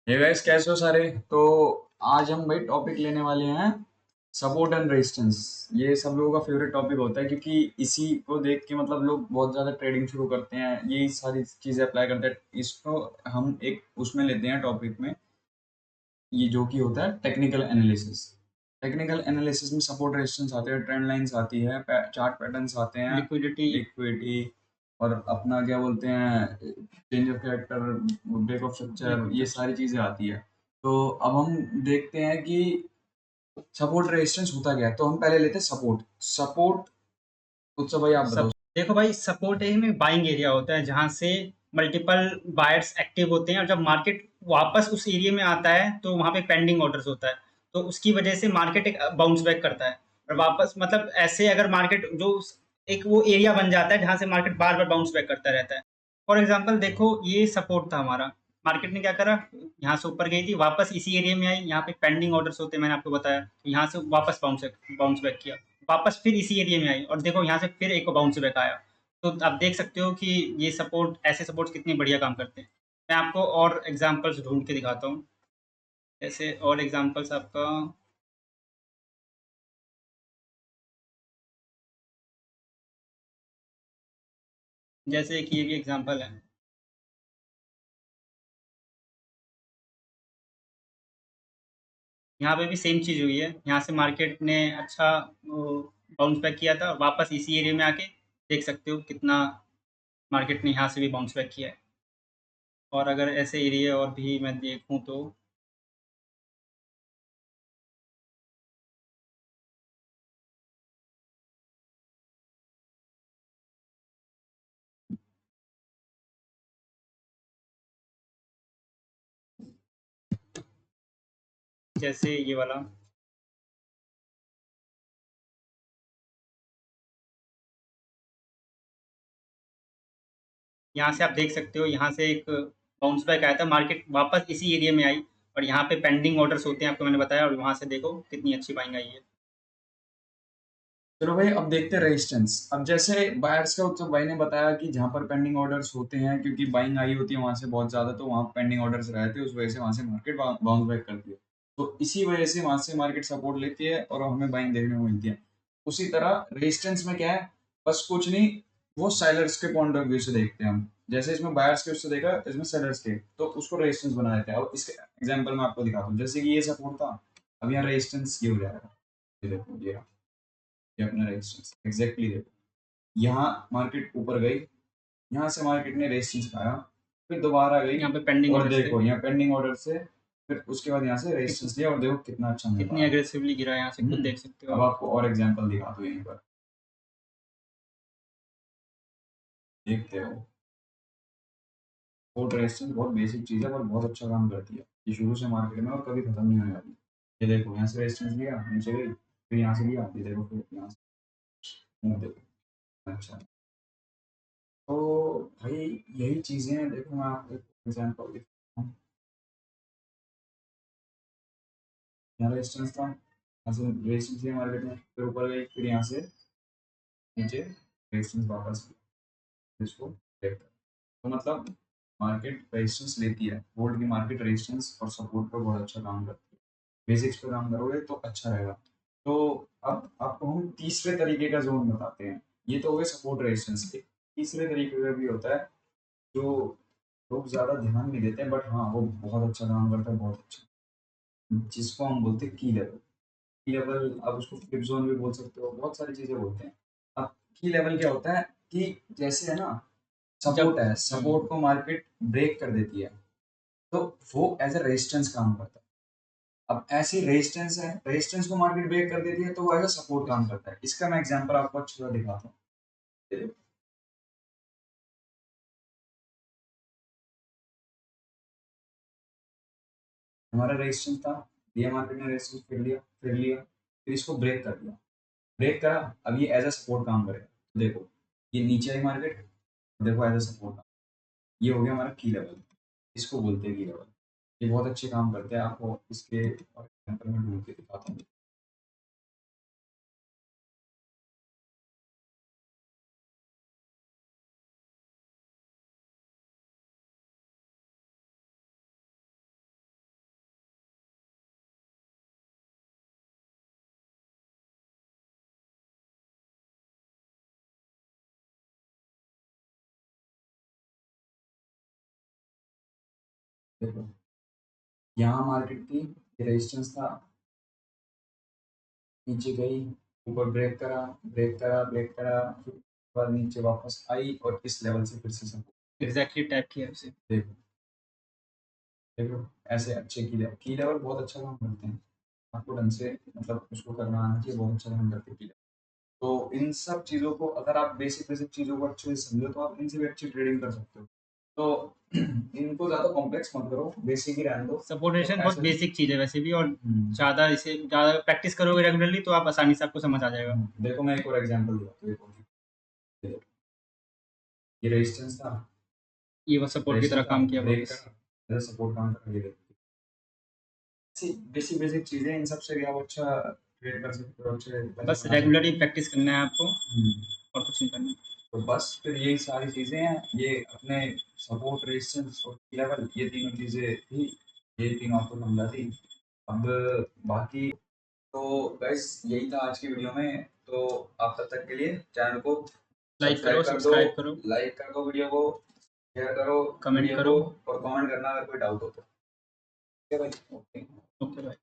Hey guys, कैसे हो सारे। तो आज हम भाई टॉपिक लेने वाले हैं सपोर्ट एंड रेजिस्टेंस। ये सब लोगों का फेवरेट टॉपिक होता है क्योंकि इसी को देख के मतलब लोग बहुत ज़्यादा ट्रेडिंग शुरू करते हैं, यही सारी चीज़ें अप्लाई करते हैं। इसको हम एक उसमें लेते हैं टॉपिक में, ये जो कि होता है टेक्निकल एनालिसिस। टेक्निकल एनालिसिस में सपोर्ट रेजिस्टेंस आते हैं, ट्रेंड लाइंस आती है, चार्ट पैटर्न्स आते हैं, लिक्विडिटी। लिक्विडिटी और अपना क्या बोलते हैं, change of character, break of structure, ये सारी चीज़ें आती है। तो अब हम देखते हैं कि सपोर्ट रेजिस्टेंस होता क्या है। तो हम पहले लेते हैं सपोर्ट। सपोर्ट उत्सव भाई आप सब बताओ। देखो भाई, सपोर्ट में बाइंग एरिया होता है जहां से मल्टीपल बायर्स एक्टिव होते हैं, और जब मार्केट वापस उस एरिया में आता है तो वहां पे पेंडिंग ऑर्डर्स होता है। तो उसकी वजह से मार्केट एक बाउंस बैक करता है और वापस, मतलब ऐसे अगर मार्केट एक वो एरिया बन जाता है जहां से मार्केट बार बार बाउंस बैक करता रहता है। फॉर एग्जाम्पल देखो, ये सपोर्ट था हमारा। मार्केट ने क्या करा, यहाँ से ऊपर गई थी, वापस इसी एरिया में आई, यहाँ पे पेंडिंग ऑर्डर्स होते हैं, मैंने आपको बताया, तो यहाँ से वापस बाउंस बाउंस बैक किया। वापस फिर इसी एरिया में आई और देखो यहाँ से फिर एक बाउंस बैक आया। तो आप देख सकते हो कि ये सपोर्ट, ऐसे सपोर्ट्स कितनी बढ़िया काम करते हैं। मैं आपको और एग्जांपल्स ढूंढ के दिखाता हूँ। जैसे और एग्जांपल्स आपका, जैसे कि ये भी एग्जांपल है। यहाँ पे भी सेम चीज़ हुई है, यहाँ से मार्केट ने अच्छा बाउंस बैक किया था, वापस इसी एरिया में आके देख सकते हो कितना मार्केट ने यहाँ से भी बाउंस बैक किया है। और अगर ऐसे एरिया और भी मैं देखूँ तो जैसे ये वाला, यहाँ से आप देख सकते हो, यहाँ से एक बाउंस बैक आया था, मार्केट वापस इसी एरिया में आई और यहाँ पे पेंडिंग ऑर्डर्स होते हैं, आपको मैंने बताया, और वहाँ से देखो कितनी अच्छी बाइंग आई है। चलो भाई, अब देखते हैं रेजिस्टेंस। अब जैसे बायर्स का उत्सव भाई ने बताया कि जहां पर पेंडिंग ऑर्डर्स होते हैं, क्योंकि बाइंग आई होती है वहां से बहुत ज्यादा, तो वहां पेंडिंग ऑर्डर्स रहते हैं, उस वजह से वहां से मार्केट बाउंस बैक करती है। तो इसी वजह से वहां से मार्केट सपोर्ट लेती है और हमें बाइंग देखने को मिलती है। उसी तरह रेजिस्टेंस में क्या है, बस कुछ नहीं, वो सेलर्स के पॉइंट ऑफ व्यू से देखते हैं हम। जैसे इसमें बायर्स के उससे देखा, इसमें सेलर्स के, तो उसको रेजिस्टेंस बना देते हैं। अब इसके एग्जाम्पल मैं आपको दिखाता हूँ। जैसे कि ये सपोर्ट था, अब यहाँ रेजिस्टेंस ये हो जाएगा। ये देखो, ये अपना रेजिस्टेंस एग्जैक्टली देखो। यहाँ मार्केट ऊपर गई, यहाँ से मार्केट ने रेजिस्टेंस खाया, फिर दोबारा गई, यहाँ पे पेंडिंग और ऑर्डर्स थे, देखो यहाँ पेंडिंग ऑर्डर से, फिर उसके बाद यहाँ से कित, रेजिस्टेंस लिया और देखो कितना अच्छा मिल कितनी रहा है। एग्रेसिवली गिरा है, यहाँ से खुद देख सकते हो अब आप। आपको और एग्जांपल दिखा दो यहीं पर, देखते हो। फोर्ट रेजिस्टेंस बहुत बेसिक चीज़ है पर बहुत अच्छा काम करती है। ये शुरू से मार्केट में और कभी खत्म नहीं होने वाली। ये देखो यहाँ से रेजिस्टेंस लिया, नीचे गई, फिर यहाँ से लिया, ये देखो, फिर यहाँ से, ये देखो अच्छा। तो भाई यही चीज़ें हैं। देखो मैं आपको एग्जाम्पल देता हूँ। यहाँ रेजिस्टेंस था, यहाँ से रेजिस्टेंस लिया मार्केट में, फिर ऊपर गई, फिर यहाँ से नीचे रेजिस्टेंस वापस इसको ब्रेक कर। तो मतलब मार्केट रेजिस्टेंस लेती है, गोल्ड की मार्केट रेजिस्टेंस और सपोर्ट पर बहुत अच्छा काम करती है। बेसिक्स पे काम करोगे तो अच्छा रहेगा। तो अब आपको हम तीसरे तरीके का जोन बताते हैं। ये तो हो गए सपोर्ट रेजिस्टेंस के। तीसरे तरीके का भी होता है जो लोग ज्यादा ध्यान नहीं देते हैं, बट हाँ वो बहुत अच्छा काम करता है, बहुत अच्छा, जिसको हम बोलते हैं की लेवल। की लेवल आप उसको फ्लिप जोन भी बोल सकते हो, बहुत सारी चीजें बोलते हैं। अब की लेवल क्या होता है कि जैसे है ना, जब सपोर्ट है, सपोर्ट को मार्केट ब्रेक कर देती है, तो वो एज ए रेजिस्टेंस काम करता है। अब ऐसी रेजिस्टेंस है, रेजिस्टेंस को मार्केट ब्रेक कर देती है, तो वो एज ए सपोर्ट काम करता है। इसका मैं एग्जांपल आपको अच्छे से दिखाता हूँ। ये देखो, हमारा रेजिस्टेंस था, दिया मार्केट ने रेजिस्टेंस, फिर लिया, फिर इसको ब्रेक कर दिया, ब्रेक करा। अब ये एज ए सपोर्ट काम करेगा। तो देखो, ये नीचे आई मार्केट, देखो एज ए सपोर्ट, ये हो गया हमारा की लेवल। इसको बोलते हैं की लेवल। ये बहुत अच्छे काम करते हैं, आपको इसके एग्जांपल में ढूंढ के दिखाता हूँ। देखो यहाँ मार्केट थी, ये रेजिस्टेंस था, नीचे गई, ऊपर ब्रेक करा, ब्रेक करा, ब्रेक करा, फिर उसके बाद नीचे वापस आई और इस लेवल से फिर से सपोर्ट। एग्जैक्टली टैप किया उसे। देखो देखो ऐसे अच्छे की लेवल बहुत अच्छा काम करते हैं, आपको ढंग से मतलब उसको करना आना चाहिए, बहुत अच्छा काम करते हैं की लेवल। तो इन सब चीज़ों को अगर आप बेसिक बेसिक चीज़ों को अच्छे से समझो तो आप इनसे भी अच्छी ट्रेडिंग कर सकते हो। तो इनको ज़्यादा कॉम्प्लेक्स मत करो, बेसिक ही रहने दो। सपोर्ट तो रेजिस्टेंस बहुत ऐसे बेसिक चीज़ है वैसे भी, और हम्म, ज़्यादा प्रैक्टिस करोगे रेगुलरली तो आप आसानी से आपको समझ आ जाएगा। देखो मैं एक और एग्जांपल देता हूँ, देखो ये रेजिस्टेंस था, ये वो सपोर्ट की तरह रेजिस्टेंस था, काम किया ब्रेक वापस। करा, सपोर्ट काम करा, ये देखो बेसिक बेसिक चीज़ें, इन सब से भी आप अच्छा ट्रेड कर सकते हो, अच्छे पैसे बस बना सकते रेगुलरली हो। प्रैक्टिस करना है आपको, हम्म, और कुछ नहीं करना। तो बस फिर यही सारी चीज़ें हैं, ये अपने सपोर्ट रेजिस्टेंस और लेवल, ये तीनों चीज़ें थी, ये तीनों आपको समझा दी। अब बाकी तो गाइस यही था आज की वीडियो में। तो आप तब तक के लिए चैनल को लाइक करो, सब्सक्राइब कर दो, सब्सक्राइब करो, लाइक कर दो वीडियो को, शेयर करो कमेंट वीडियो करो। को, और कमेंट करना अगर कोई डाउट हो तो। ठीक है भाई, ओके। Okay bye.